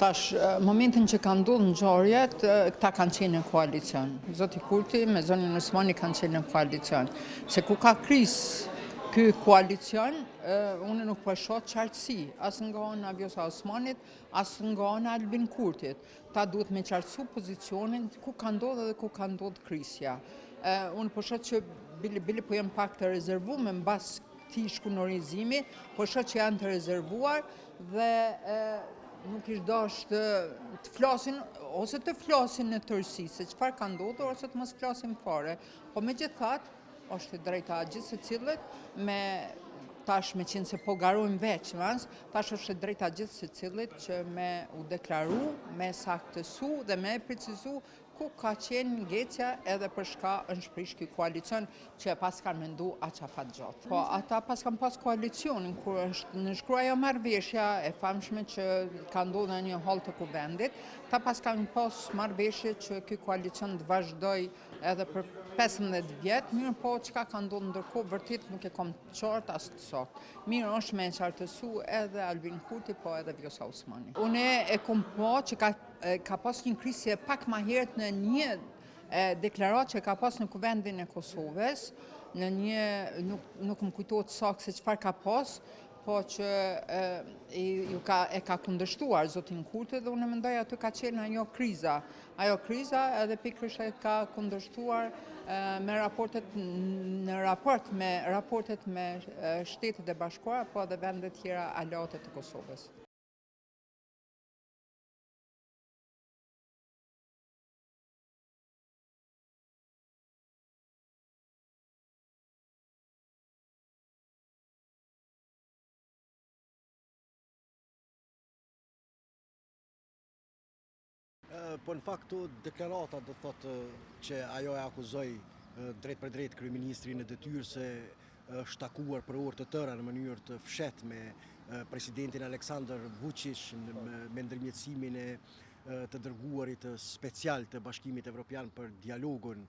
Tash, momentin që ka ndodhur ngjarjet, këta kanë qenë në koalicion. Zoti Kurti me zonin Osmani kanë qenë në koalicion. Se ku ka krizë ky koalicion, unë nuk po shoh qartësi, as nga ana e Vjosa Osmanit, as nga ana e Albin Kurtit. Ta duhet me qartësu pozicionin ku ka ndodhur dhe ku ka ndodhur krizja. Unë po shoh që bili po janë pak të rezervuar mbas këtij shkunorizimi, po shoh që janë të rezervuar dhe nuk ishtë dashur të flasin, ose të flasin në tërësi, se çfarë ka ndodhur, ose të mos flasin fare. Po megjithatë, është e drejta e gjithë secillit tash me qenë se po garojmë veç, tash është e drejta e gjithë secillit që me u deklaru, me saktësu dhe me precizu ku ka qenë ngecja edhe për shka është shprish ky koalicion që pas kanë mendu aqafat gjatë. Po ata pas kanë pas koalicionin kur është në shkruar ajo marrëveshja e famshme që ka ndodhur në një hall të kuvendit, ta pas kanë pas marrëveshje që ky koalicion të vazhdoj edhe për 15 vjet, mirë po çka ka ndodhur ndërkohë vërtet nuk e kam qartë as të saktë. Mirë është me qartësu edhe Albin Kurti, po edhe Vjosa Osmani. Unë e kom po që ka pas një krisje pak ma herët në një deklaratë që ka pas në kuvendin e Kosovës, në një, nuk më kujtohet saktë se çfarë ka pas, po që e ka kundërshtuar zotin Kurti dhe unë mendoj aty ka qenë ajo kriza. Ajo kriza edhe pikërisht e ka kundërshtuar në raport me raportet me Shtetet e Bashkuara, po edhe vendet tjera aleate të Kosovës. Po në fakt këto deklarata do thotë që ajo e akuzoi drejt për drejt kryeministrin në detyrë se është takuar për orë të tëra në mënyrë të fshehtë me presidentin Aleksandar Vučić me ndërmjetësimin e të dërguarit special të Bashkimit Evropian për dialogun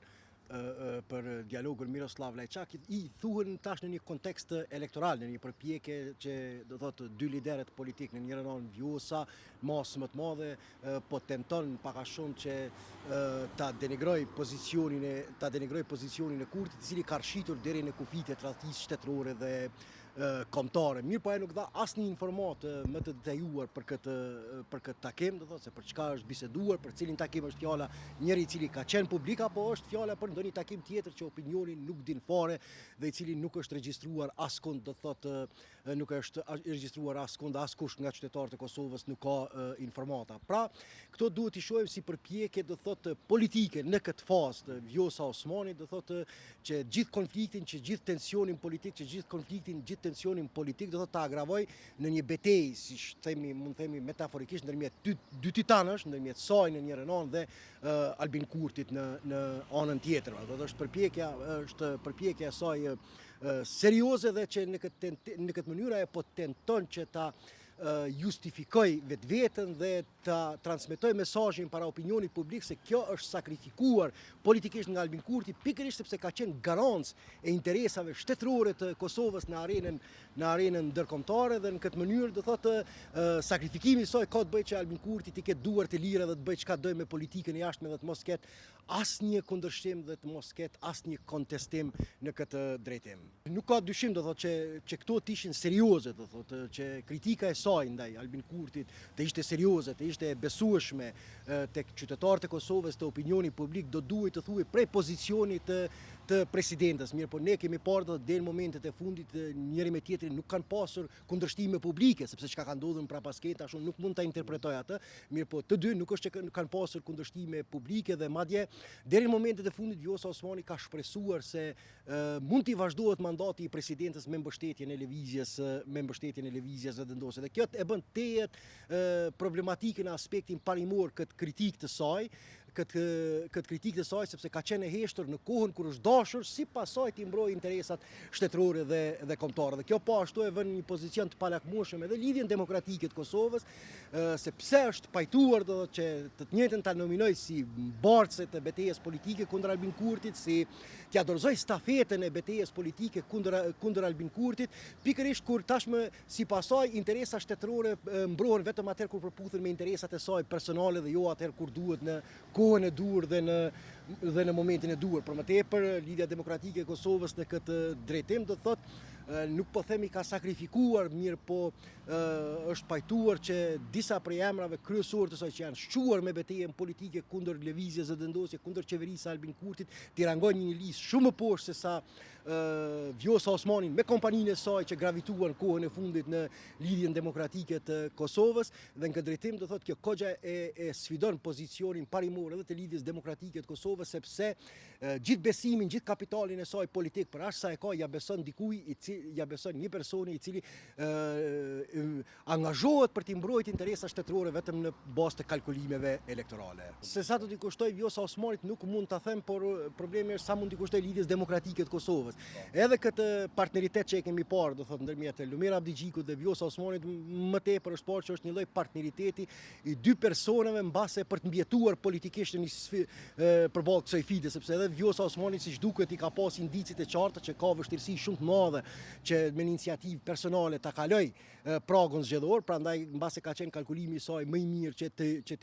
Miroslav Lajçak i thuhen tash në një kontekst elektoral, në një përpjekje që do thotë dy liderët politik në njërin anë Vjosa, masë më të madhe, po tenton pak a shumë që ta denigroj pozicionin e Kurtit, i cili ka rrshitur deri në kufijtë e tradhtisë shtetërore dhe kombëtare. Mirë po ai nuk dha asnjë informat më të detajuar për këtë takim, do thotë se për çka është biseduar, për cilin takim është fjala, njëri i cili ka qenë publik apo është fjala për ndonjë takim tjetër që opinioni nuk din fare dhe i cili nuk është regjistruar askund, do thotë nuk është regjistruar askund askush nga qytetarët e Kosovës nuk ka informata. Pra, këto duhet i shohim si përpjekje, do thotë politike në këtë fazë të Vjosa Osmanit, do thotë që gjithë konfliktin, që gjithë tensionin politik, që gjithë tensionin politik do thotë ta agravoj në një betejë, siç mund themi metaforikisht ndërmjet dy titanësh, ndërmjet saj në njërin anë dhe Albin Kurtit në anën tjetër. Do të është përpjekja e saj serioze dhe që në këtë mënyrë ajo po tenton që ta justifikoj vetveten dhe ta transmetoj mesazhin para opinionit publik se kjo është sakrifikuar politikisht nga Albin Kurti pikërisht sepse ka qenë garancë e interesave shtetërore të Kosovës në arenën ndërkombëtare dhe në këtë mënyrë do thotë sakrifikimi i saj ka të bëjë që Albin Kurti të ketë duar të lira dhe të bëjë çka dojë me politikën e jashtme dhe të mos ketë asnjë kundërshtim dhe të mos ketë asnjë kontestim në këtë drejtim. Nuk ka dyshim do thotë që këto të ishin serioze, do thotë që kritika e saj ndaj Albin Kurtit të ishte serioze, të ishte besueshme tek qytetarët e Kosovës, të opinioni publik, do duhet të thuhej prej pozicionit të presidentës. Mirë, po ne kemi parë deri në momentet e fundit njëri me tjetrin nuk kanë pasur kundërshtime publike, sepse çka ka ndodhur në prapasketë ashtu nuk mund ta interpretoj atë. Mirë, po të dy nuk është që kanë pasur kundërshtime publike dhe madje deri në momentet e fundit Vjosa Osmani ka shpresuar se mund t'i vazhdohet mandati i presidentës me mbështetjen e lëvizjes vendosur. Dhe kjo e bën tejet problematike në aspektin parimor këtë kritik të saj, këtë kritikë të saj sepse ka qenë e heshtër në kohën kur është dashur si pasoj të mbrojë interesat shtetërore dhe kombëtare. Dhe kjo po ashtu e vën një pozicion të palakmueshëm edhe lidhjen demokratike të Kosovës, sepse është pajtuar do që të njëjtën ta nominoj si mbartëse të betejës politike kundër Albin Kurtit, si t'ia dorëzoj stafetën e betejës politike kundër Albin Kurtit, pikërisht kur tashmë si pasoj interesa shtetërore mbrohen vetëm atëherë kur përputhen me interesat e saj personale dhe jo atëherë kur duhet në kohën e dur dhe në momentin e dur. Për më tepër, Lidhja Demokratike e Kosovës në këtë drejtim do thotë nuk po themi ka sakrifikuar, mirë po është pajtuar që disa prej emrave kryesor të saj që janë shquar me betejën politike kundër lëvizjes së vendosjes, kundër qeverisë Albin Kurtit, t'i rangojnë një listë shumë më poshtë se sa Vjosa Osmanin me kompaninë e saj që gravituan kohën e fundit në Lidhjen Demokratike të Kosovës, dhe në këtë drejtim do thotë kjo kogja e sfidon pozicionin parimor edhe të Lidhjes Demokratike të Kosovës, sepse gjithë besimin, gjithë kapitalin e saj politik për aq sa e ka ja beson dikujt, ja beson një personi i cili angazhohet për të mbrojtur interesat shtetërore vetëm në bazë të kalkulimeve elektorale. Se sa do t'i kushtoj Vjosa Osmanit nuk mund ta them, por problemi është sa mund t'i kushtoj Lidhjes Demokratike të Kosovës. Edhe këtë partneritet që e kemi parë, do thotë ndërmjet Lumir Abdigjikut dhe Vjosa Osmanit, më tepër është parë që është një lloj partneriteti i dy personave mbase për të mbjetuar politikisht në përballë kësaj fite, sepse edhe Vjosa Osmanit siç duket i ka pas indicit e qarta që ka vështirësi shumë të madhe që me iniciativë personale ta kaloj pragun zgjedhor, prandaj mbase ka qenë kalkulimi i saj më i mirë që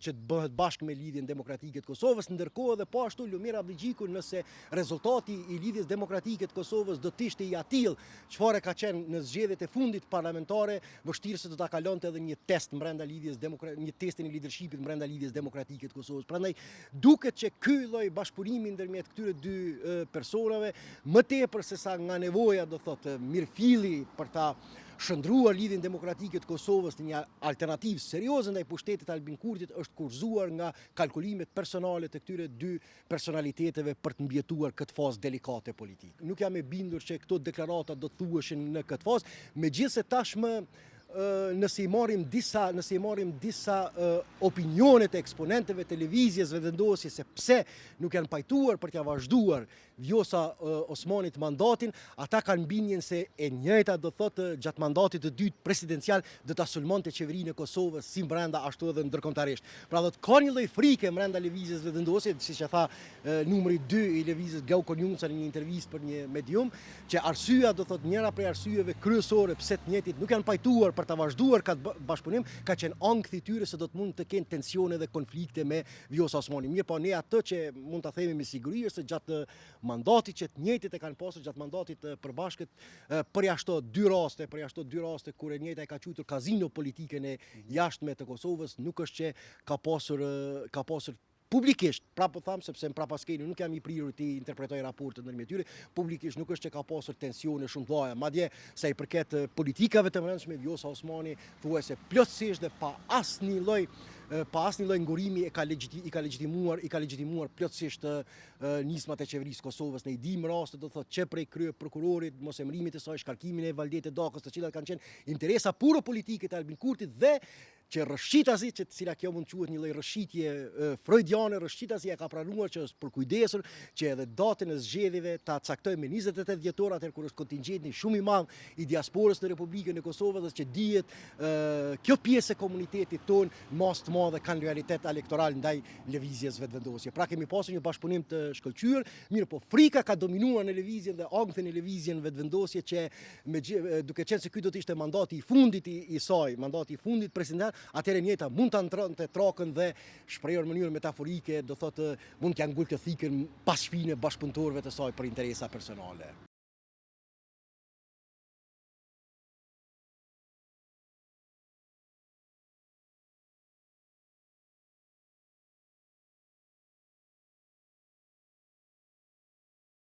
të bëhet bashkë me Lidhjen Demokratike të Kosovës, ndërkohë edhe po ashtu Lumir Abdigjiku, nëse rezultati i Lidhjes Demokratike të Kosovës do të ishte i atill çfarë ka qenë në zgjedhjet e fundit parlamentare, vështirë se do ta kalonte edhe një test brenda një testin e leadershipit brenda Lidhjes Demokratike të Kosovës. Prandaj duket që ky lloj bashkëpunimi ndërmjet këtyre dy personave, më tepër se sa nga nevoja do thotë mirëfilli për ta shndruar Lidhjen Demokratike të Kosovës në një alternativë serioze ndaj pushtetit Albin Kurtit, është kurzuar nga kalkulimet personale të këtyre dy personaliteteve për të mbjetuar këtë fazë delikate politike. Nuk jam e bindur që këto deklarata do të thuheshin në këtë fazë, megjithëse tashmë nëse i marrim disa opinione të eksponentëve të lëvizjes vendosjes se pse nuk janë pajtuar për t'ia vazhduar Vjosa Osmanit mandatin, ata kanë bindjen se e njëjta do thotë gjatë mandatit të dytë presidencial do ta sulmonte qeverinë e Kosovës si brenda ashtu edhe ndërkombëtarisht. Pra do të ka një lloj frike brenda lëvizjes vendosje, siç e tha numri 2 i lëvizjes Glauko Njunca në një intervistë për një medium, që arsyeja do thotë njëra prej arsyeve kryesore pse të njëjtit nuk janë pajtuar për ta vazhduar këtë bashkëpunim ka qenë ankthi i tyre se do të mund të kenë tensione dhe konflikte me Vjosa Osmanin. Mirë, po ne atë që mund ta themi me siguri është se gjatë mandatit që të njëjtit e kanë pasur gjatë mandatit përbashkët, përjashto dy raste kur e njëjta e ka quajtur kazino politikën e jashtme të Kosovës, nuk është që ka pasur publikisht, prapë po tham sepse mprapaskeni nuk jam i prirur të interpretoj raportet ndërmjet tyre, publikisht nuk është që ka pasur tensione shumë të mëdha, madje sa i përket politikave të brendshme, Vjosa Osmani thuajse plotësisht dhe pa asnjë lloj ngurimi i ka legjitimuar plotësisht nismat e qeverisë Kosovës në idim raste, do thotë që prej krye prokurorit, mosemërimit të saj, shkarkimin e Valdetë Dakës, të cilat kanë qenë interesa puro politike të Albin Kurtit, dhe që rëshqitasi, që cila kjo mund quhet një lloj rëshqitje freudiane, rëshqitasi ka pranuar që është përkujdesur që edhe datën e zgjedhjeve ta caktojë me 28 dhjetor, atëherë kur është kontingjenti shumë i madh i diasporës në Republikën e Kosovës, dhe që dihet kjo pjesë e komunitetit ton mas të madhe kanë lojalitet elektoral ndaj lëvizjes vetvendosje. Pra kemi pasur një bashkëpunim të shkëlqyer, mirë po frika ka dominuar në lëvizjen dhe ankthi në lëvizjen vetvendosje, që duke qenë se ky do të ishte mandati i fundit i saj, mandati i fundit presidental, atëherë njëta mund ta ndronte trakën dhe shprehur në mënyrë metaforike, do thotë mund t'ia ngulte thikën pas shpinën bashkëpunëtorëve të saj për interesa personale.